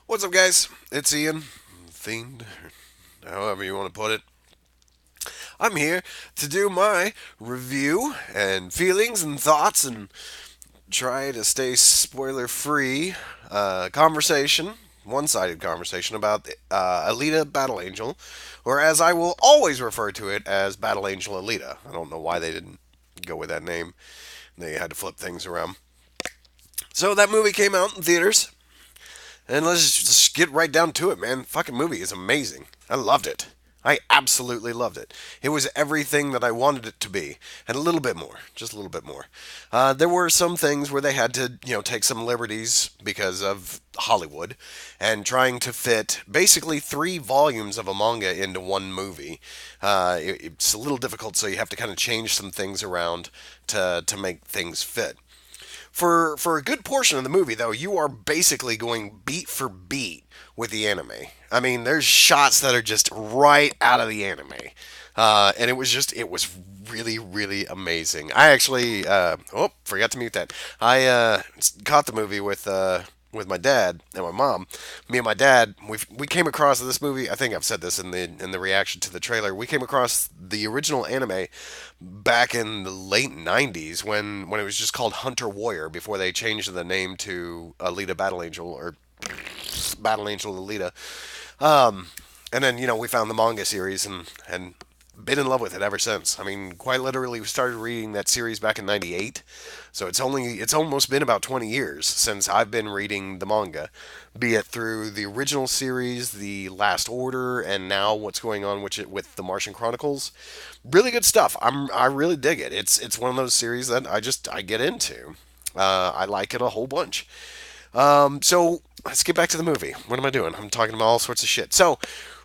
What's up, guys? It's Ian, themed, however you want to put it. I'm here to do my review and feelings and thoughts and try to stay spoiler free conversation, one sided conversation about Alita Battle Angel, or as I will always refer to it as Battle Angel Alita. I don't know why they didn't go with that name, they had to flip things around. So that movie came out in theaters. And let's just get right down to it, man. Fucking movie is amazing. I loved it. I absolutely loved it. It was everything that I wanted it to be, and a little bit more, just a little bit more. There were some things where they had to, take some liberties because of Hollywood, and trying to fit basically 3 volumes of a manga into one movie. It's a little difficult, so you have to kind of change some things around to make things fit. For a good portion of the movie, though, you are basically going beat for beat with the anime. I mean, there's shots that are just right out of the anime, and it was really really amazing. I actually forgot to mute that. I caught the movie with my dad and my mom. Me and my dad, we came across this movie. I think I've said this in the reaction to the trailer. We came across the original anime back in the late '90s when it was just called Hunter Warrior before they changed the name to Alita Battle Angel or Battle Angel Alita. And then we found the manga series and been in love with it ever since. I mean, quite literally, we started reading that series back in '98, so it's almost been about 20 years since I've been reading the manga, be it through the original series, the Last Order, and now what's going on with the Martian Chronicles. Really good stuff. I really dig it. It's one of those series that I get into. I like it a whole bunch. So let's get back to the movie. What am I doing? I'm talking about all sorts of shit. So,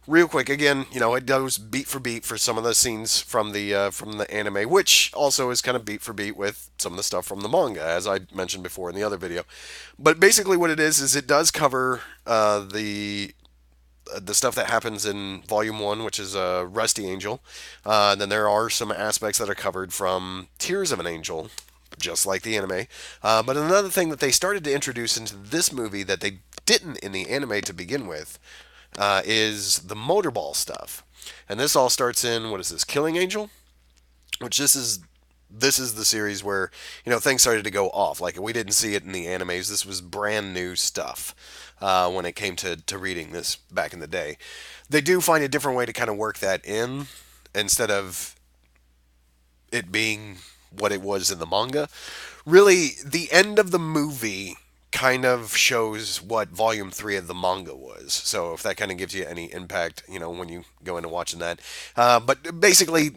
real quick, again, it goes beat for beat for some of the scenes from the anime, which also is kind of beat for beat with some of the stuff from the manga, as I mentioned before in the other video. But basically, what it is it does cover the stuff that happens in Volume One, which is Rusty Angel. Then there are some aspects that are covered from Tears of an Angel, just like the anime. But another thing that they started to introduce into this movie that they didn't in the anime to begin with is the motorball stuff. And this all starts in what is this, Killing Angel, which this is the series where things started to go off. Like we didn't see it in the animes. This was brand new stuff when it came to reading this back in the day. They do find a different way to kind of work that in instead of it being what it was in the manga. Really, the end of the movie kind of shows what volume 3 of the manga was. So if that kind of gives you any impact, when you go into watching that. But basically,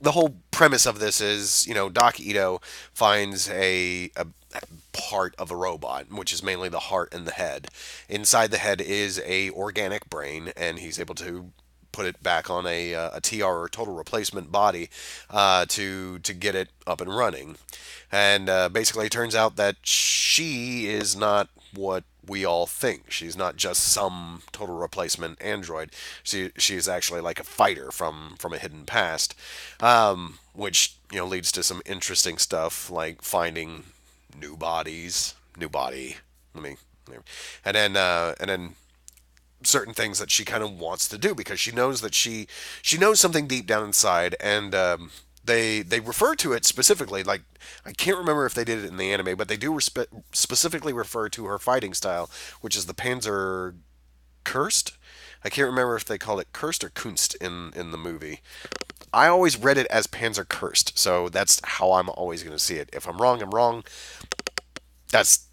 the whole premise of this is, Doc Ito finds a part of a robot, which is mainly the heart and the head. Inside the head is a organic brain, and he's able to put it back on a TR or total replacement body to get it up and running. And basically, it turns out that she is not what we all think. She's not just some total replacement android. She is actually like a fighter from a hidden past, which leads to some interesting stuff like finding new bodies, new body. Let me, and then certain things that she kind of wants to do because she knows that she knows something deep down inside, and they refer to it specifically. Like I can't remember if they did it in the anime, but they do specifically refer to her fighting style, which is the Panzer Cursed. I can't remember if they call it Cursed or Kunst in the movie. I always read it as Panzer Cursed, so that's how I'm always going to see it. If I'm wrong, I'm wrong. That's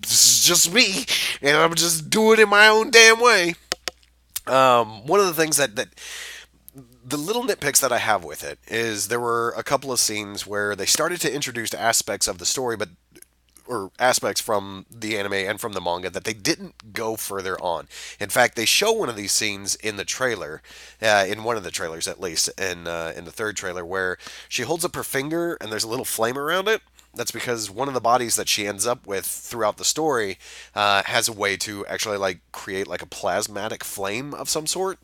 just me, and I'm just doing it in my own damn way. One of the things that the little nitpicks that I have with it is there were a couple of scenes where they started to introduce aspects of the story, but or aspects from the anime and from the manga that they didn't go further on. In fact, they show one of these scenes in the trailer, in one of the trailers at least, in the third trailer, where she holds up her finger and there's a little flame around it. That's because one of the bodies that she ends up with throughout the story has a way to actually like create like a plasmatic flame of some sort.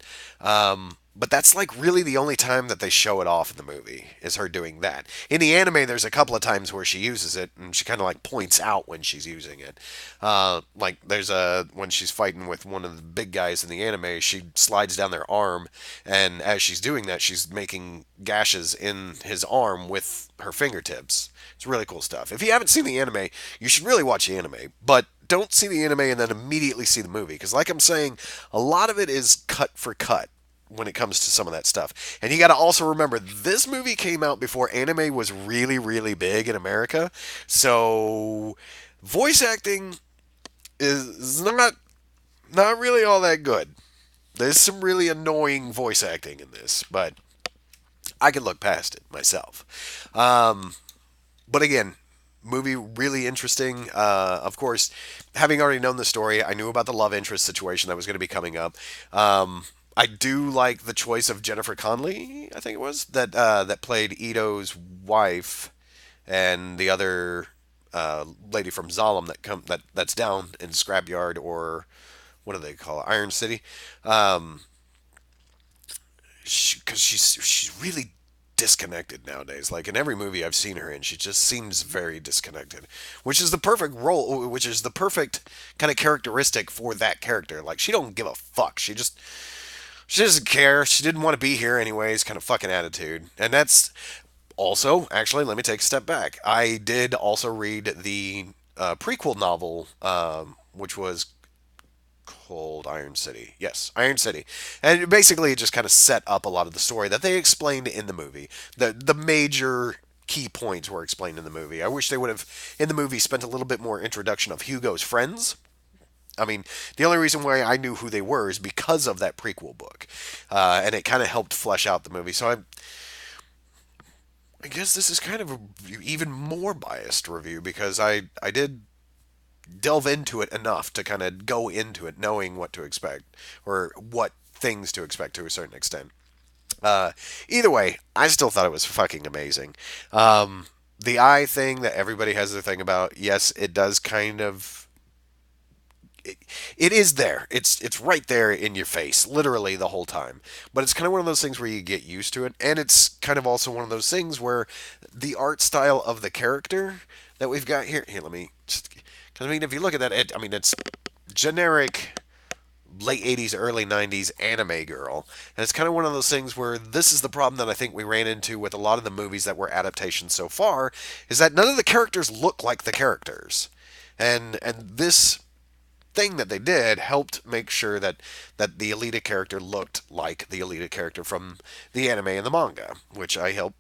But that's like really the only time that they show it off in the movie is her doing that. In the anime, there's a couple of times where she uses it and she kind of like points out when she's using it. Like there's a when she's fighting with one of the big guys in the anime, she slides down their arm, and as she's doing that, she's making gashes in his arm with her fingertips. It's really cool stuff. If you haven't seen the anime, you should really watch the anime. But don't see the anime and then immediately see the movie because, like I'm saying, a lot of it is cut for cut when it comes to some of that stuff. And you got to also remember this movie came out before anime was really really big in America. So voice acting is not really all that good. There's some really annoying voice acting in this, but I can look past it myself. But again, movie really interesting. Of course, having already known the story, I knew about the love interest situation that was going to be coming up. I do like the choice of Jennifer Connelly, I think it was that played Ito's wife, and the other lady from Zalem that's down in Scrapyard, or what do they call it, Iron City. Um, because she's really disconnected nowadays. Like in every movie I've seen her in, she just seems very disconnected, which is the perfect role, which is the perfect kind of characteristic for that character. Like she don't give a fuck. She doesn't care. She didn't want to be here anyways. Kind of fucking attitude, and that's also actually. Let me take a step back. I did also read the prequel novel, which was called Iron City. Yes, Iron City. And basically it just kind of set up a lot of the story that they explained in the movie. The major key points were explained in the movie. I wish they would have in the movie spent a little bit more introduction of Hugo's friends. I mean, the only reason why I knew who they were is because of that prequel book, and it kind of helped flesh out the movie. So I guess this is kind of a even more biased review because I did delve into it enough to kind of go into it knowing what to expect or what things to expect to a certain extent. Uh, Either way, I still thought it was fucking amazing. The eye thing that everybody has their thing about, yes, it does kind of. It is there. It's right there in your face, literally the whole time. But it's kind of one of those things where you get used to it, and it's kind of also one of those things where the art style of the character that we've got here. Here, let me just. Because I mean, if you look at that, I mean, it's generic late 80s, early 90s anime girl. And it's kind of one of those things where this is the problem that I think we ran into with a lot of the movies that were adaptations so far, is that none of the characters look like the characters. And this thing that they did helped make sure that the Alita character looked like the Alita character from the anime and the manga, which I helped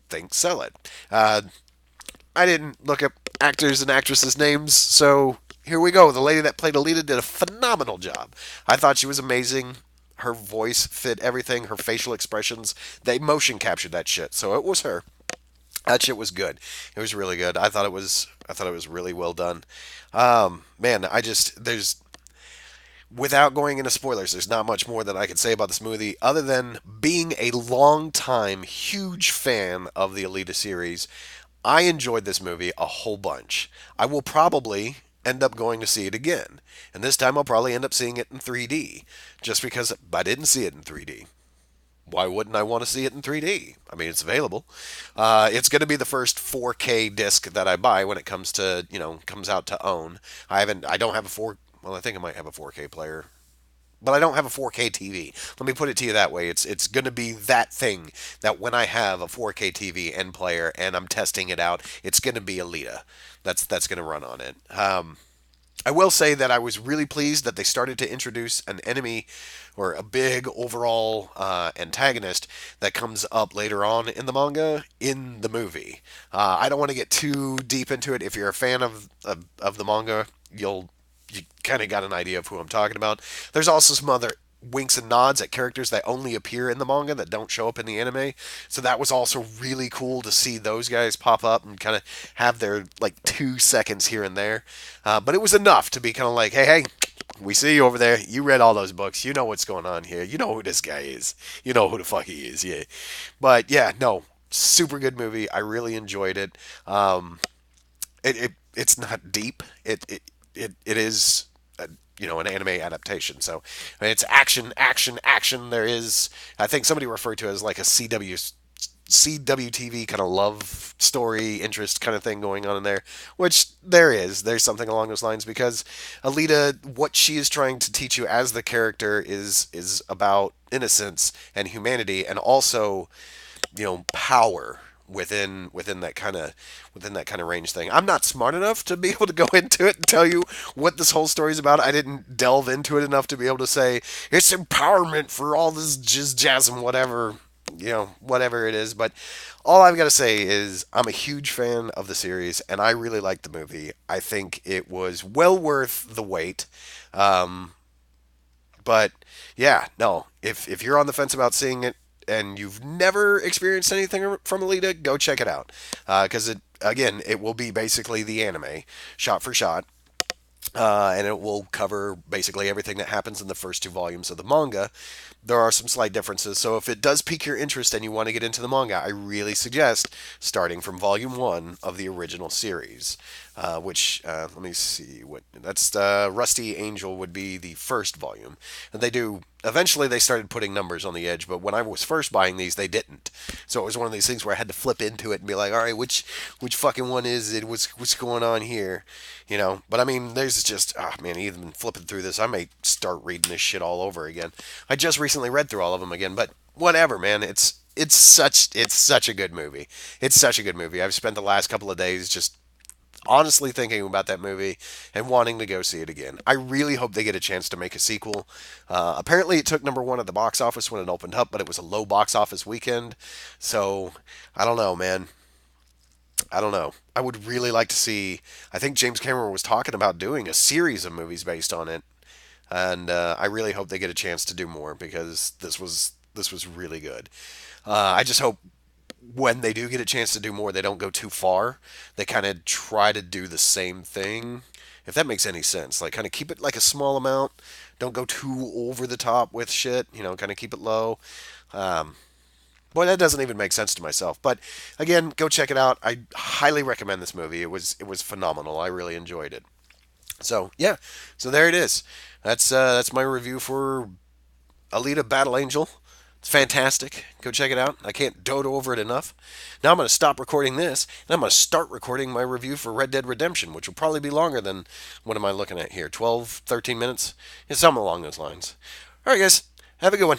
think sell it. I didn't look up actors and actresses' names, so here we go. The lady that played Alita did a phenomenal job. I thought she was amazing. Her voice fit everything, her facial expressions. They motion captured that shit, so it was her. That shit was good. It was really good. I thought it was really well done. Man, I just there's without going into spoilers, there's not much more that I can say about this movie other than being a long time huge fan of the Alita series. I enjoyed this movie a whole bunch. I will probably end up going to see it again. And this time I'll probably end up seeing it in 3D just because I didn't see it in 3D. Why wouldn't I want to see it in 3D? I mean, it's available. It's going to be the first 4K disc that I buy when it comes to, comes out to own. I don't have a 4, well, I think I might have a 4K player, but I don't have a 4K TV. Let me put it to you that way. It's going to be that thing that when I have a 4K TV and player and I'm testing it out, it's going to be Alita. That's going to run on it. I will say that I was really pleased that they started to introduce an enemy or a big overall antagonist that comes up later on in the manga in the movie. I don't want to get too deep into it. If you're a fan of the manga, you kind of got an idea of who I'm talking about. There's also some other winks and nods at characters that only appear in the manga that don't show up in the anime. So that was also really cool to see those guys pop up and kind of have their like 2 seconds here and there. But it was enough to be kind of like, hey, we see you over there. You read all those books. You know what's going on here. You know who this guy is. You know who the fuck he is. Yeah. But yeah, no, super good movie. I really enjoyed it. It's not deep. It is an anime adaptation. So I mean, it's action, action, action. There is, I think somebody referred to it as like a CWTV kind of love story interest kind of thing going on in there, which there's something along those lines because Alita, what she is trying to teach you as the character is about innocence and humanity, and also power within that kind of range thing. I'm not smart enough to be able to go into it and tell you what this whole story is about. I didn't delve into it enough to be able to say it's empowerment for all this jazz and whatever it is. But all I've got to say is I'm a huge fan of the series and I really liked the movie. I think it was well worth the wait. Um, but yeah, no, if you're on the fence about seeing it and you've never experienced anything from Alita, go check it out. Because it will be basically the anime, shot for shot. And it will cover basically everything that happens in the first two volumes of the manga. There are some slight differences, so if it does pique your interest and you want to get into the manga, I really suggest starting from volume one of the original series. Which let me see, what that's Rusty Angel would be the first volume, and eventually they started putting numbers on the edge, but when I was first buying these, they didn't. So it was one of these things where I had to flip into it and be like, all right, which fucking one is it? What's going on here? But I mean, there's just, man, even flipping through this, I may start reading this shit all over again. I just recently read through all of them again, but whatever, man. It's such a good movie. It's such a good movie. I've spent the last couple of days just honestly thinking about that movie and wanting to go see it again. I really hope they get a chance to make a sequel. Apparently, it took number one at the box office when it opened up, but it was a low box office weekend. So I don't know, man. I don't know. I would really like to see. I think James Cameron was talking about doing a series of movies based on it, and I really hope they get a chance to do more because this was really good. I just hope when they do get a chance to do more, they don't go too far. They kind of try to do the same thing, if that makes any sense. Like, kind of keep it like a small amount. Don't go too over the top with shit. Kind of keep it low. Um, Boy, that doesn't even make sense to myself. But again, go check it out. I highly recommend this movie. It was phenomenal. I really enjoyed it. So yeah, so there it is. That's my review for Alita Battle Angel. It's fantastic. Go check it out. I can't dote over it enough. Now I'm going to stop recording this, and I'm going to start recording my review for Red Dead Redemption, which will probably be longer than, what am I looking at here, 12, 13 minutes? It's something along those lines. All right, guys. Have a good one.